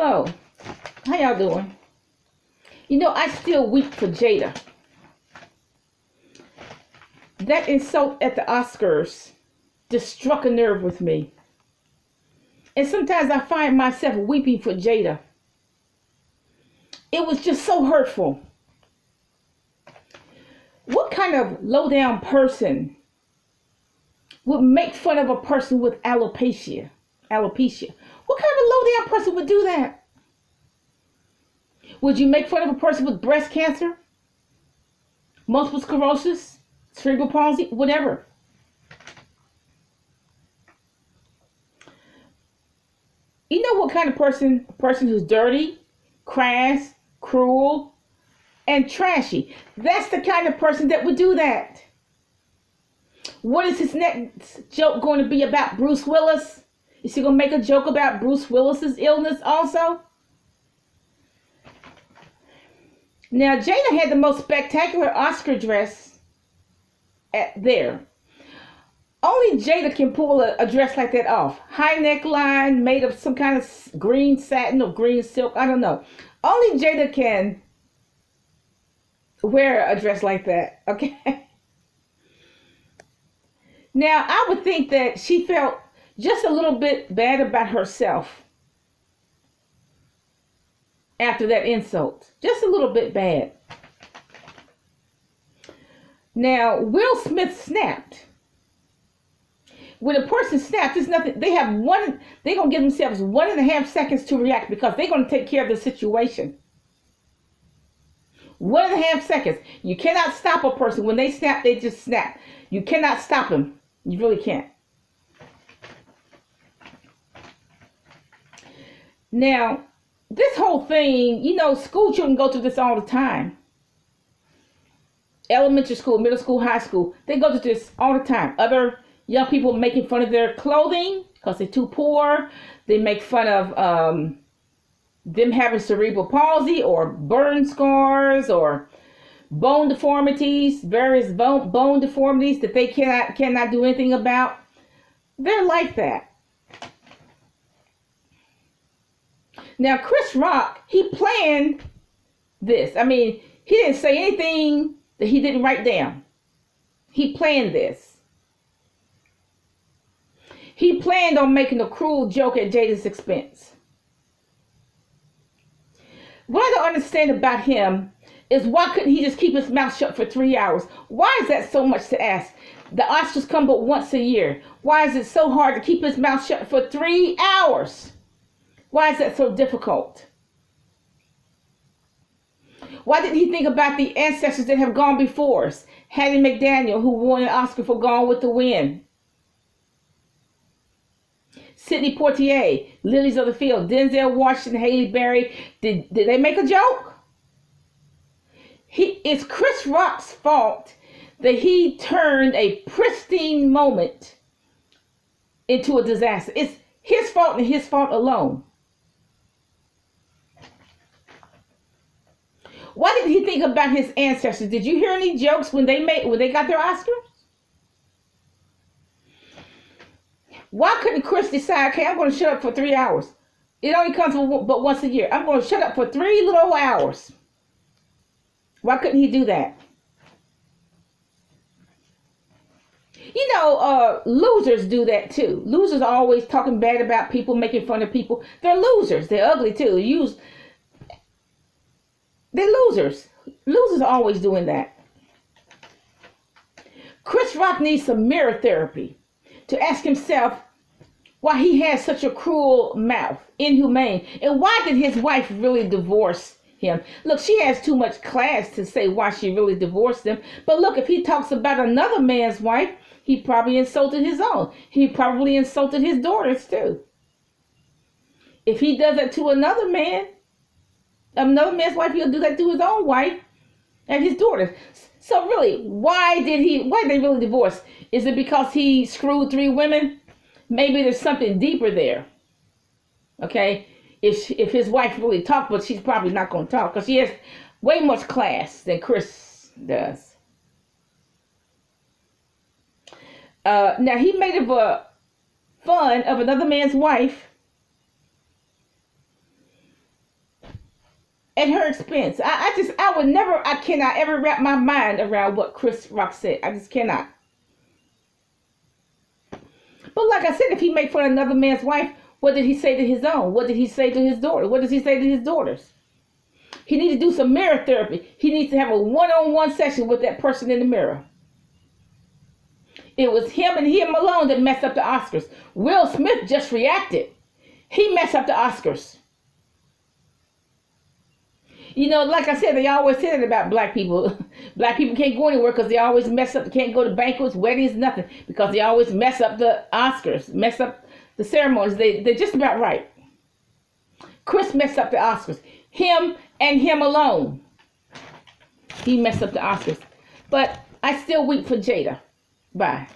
Hello. How y'all doing? I still weep for Jada. That insult at the Oscars just struck a nerve with me. And sometimes I find myself weeping for Jada. It was just so hurtful. What kind of low down person would make fun of a person with alopecia? Alopecia. What kind of low down person would do that? Would you make fun of a person with breast cancer, multiple sclerosis, cerebral palsy, whatever? You know what kind of person? A person who's dirty, crass, cruel, and trashy. That's the kind of person that would do that. What is his next joke going to be about? Bruce Willis? Is he going to make a joke about Bruce Willis's illness also? Now, Jada had the most spectacular Oscar dress there. Only Jada can pull a dress like that off. High neckline, made of some kind of green satin or green silk. I don't know. Only Jada can wear a dress like that. Okay. Now, I would think that she felt just a little bit bad about herself after that insult. Just a little bit bad. Now, Will Smith snapped. When a person snaps, it's nothing. They're going to give themselves 1.5 seconds to react because they're going to take care of the situation. 1.5 seconds. You cannot stop a person. When they snap, they just snap. You cannot stop them. You really can't. Now, this whole thing, school children go through this all the time. Elementary school, middle school, high school, they go through this all the time. Other young people making fun of their clothing because they're too poor. They make fun of them having cerebral palsy or burn scars or bone deformities, various bone deformities that they cannot do anything about. They're like that. Now, Chris Rock, he planned this. I mean, he didn't say anything that he didn't write down. He planned this. He planned on making a cruel joke at Jada's expense. What I don't understand about him is why couldn't he just keep his mouth shut for 3 hours? Why is that so much to ask? The Oscars come but once a year. Why is it so hard to keep his mouth shut for 3 hours? Why is that so difficult? Why didn't he think about the ancestors that have gone before us? Hattie McDaniel, who won an Oscar for Gone with the Wind. Sidney Poitier, Lilies of the Field, Denzel Washington, Halle Berry. Did they make a joke? It's Chris Rock's fault that he turned a pristine moment into a disaster. It's his fault and his fault alone. Why didn't he think about his ancestors? Did you hear any jokes when they got their Oscars? Why couldn't Chris decide, okay, I'm going to shut up for 3 hours? It only comes but once a year. I'm going to shut up for 3 little hours. Why couldn't he do that? Losers do that too. Losers are always talking bad about people, making fun of people. They're losers. They're ugly too. They're losers. Losers are always doing that. Chris Rock needs some mirror therapy to ask himself why he has such a cruel mouth, inhumane, and why did his wife really divorce him? Look, she has too much class to say why she really divorced him. But look, if he talks about another man's wife, he probably insulted his own. He probably insulted his daughters too. If he does that to another man's wife, he'll do that to his own wife and his daughters. So really, why did they really divorce? Is it because he screwed 3 women? Maybe there's something deeper there. Okay? If his wife really talked, but she's probably not going to talk because she has way much class than Chris does. Now, he made fun of another man's wife at her expense. I would never, I cannot ever wrap my mind around what Chris Rock said. I just cannot. But like I said, if he made fun of another man's wife, what did he say to his own? What did he say to his daughter? What does he say to his daughters? He needs to do some mirror therapy. He needs to have a one-on-one session with that person in the mirror. It was him and him alone that messed up the Oscars. Will Smith just reacted. He messed up the Oscars. You know, like I said, they always say that about black people. Black people can't go anywhere because they always mess up. They can't go to banquets, weddings, nothing. Because they always mess up the Oscars, mess up the ceremonies. They're just about right. Chris messed up the Oscars. Him and him alone. He messed up the Oscars. But I still weep for Jada. Bye.